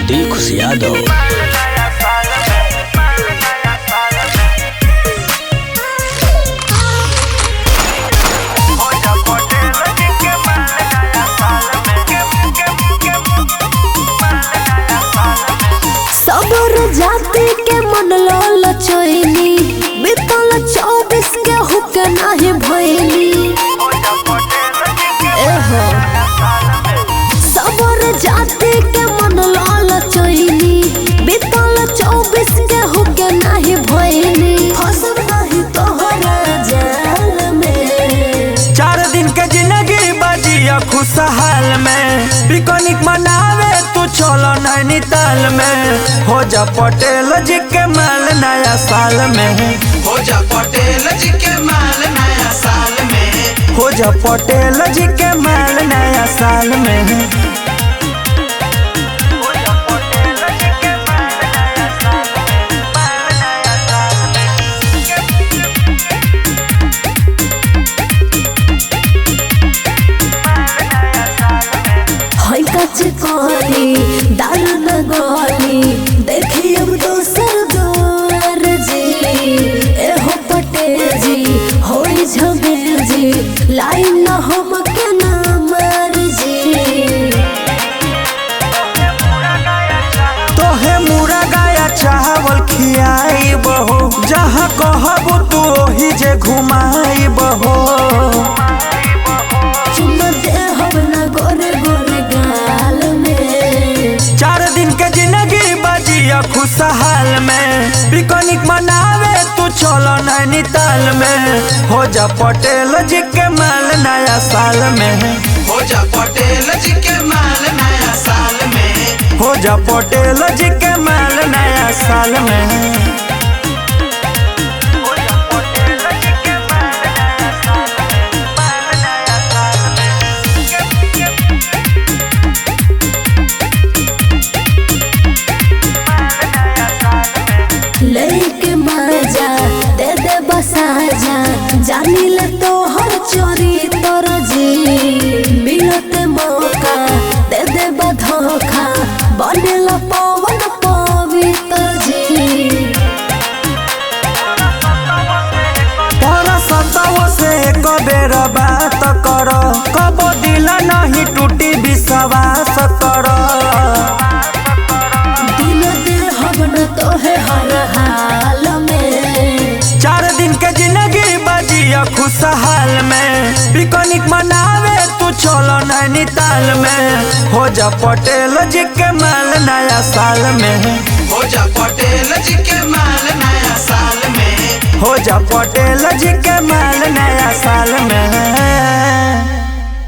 D खुश यादव। सबर जाति के मन लाल चोइनी बीतल 24 के हुके नाही भइली। सबर जाति के मन लाल चोइनी बीतल 24 के हुके नाही भइली। फसल नहीं तोहरा जाल में 4 दिन के जिंदगी बजिया खुशहाल में पिकनिक मनावे तू चलो नैनीताल में। हो जा पटेल जी के माल नया साल में। हो जा पटेल जी के माल नया साल में। हो जा पटेल जी के माल नया साल में। कचकारी दाल न गोली देखी अब दोसर द्वार जी। एहो पटेल जी होई झमेल जी लाइन न हम के ना मार जी। तोहे मुरा गाया चावल खियाई बहो जहाँ कहबू तू ओही जे घुमाई बहो। चुम्मा दे हम ना गोरे गोरे गाल में 4 दिन के जिंदगी बजिया खुशहाल में पिकनिक मनावे तू चलो नैनीताल में। हो जा पटेल जी के माल नया साल में। हो जा पटेल जी के माल नया साल में। हो जा पटेल जी के माल नया साल में। लेके मजा दे दे बसाजा जानी ले तो हर चोरी तोर जी। मिलते मौका दे दे बधोखा बनेला पवन पवित्र जी। तोरा सताओ से एक बेर बात कर कबो दिल नहीं टूटी विश्वास कर। दिल दे हम न तो है हर हाल में 4 दिन के जिंदगी बजिया खुशहाल में पिकनिक मनावे तू चलो नैनीताल में। हो जा पटेल जी के माल नया साल में। हो जा पटेल जी के माल नया साल में। हो जा पटेल जी के माल नया साल में।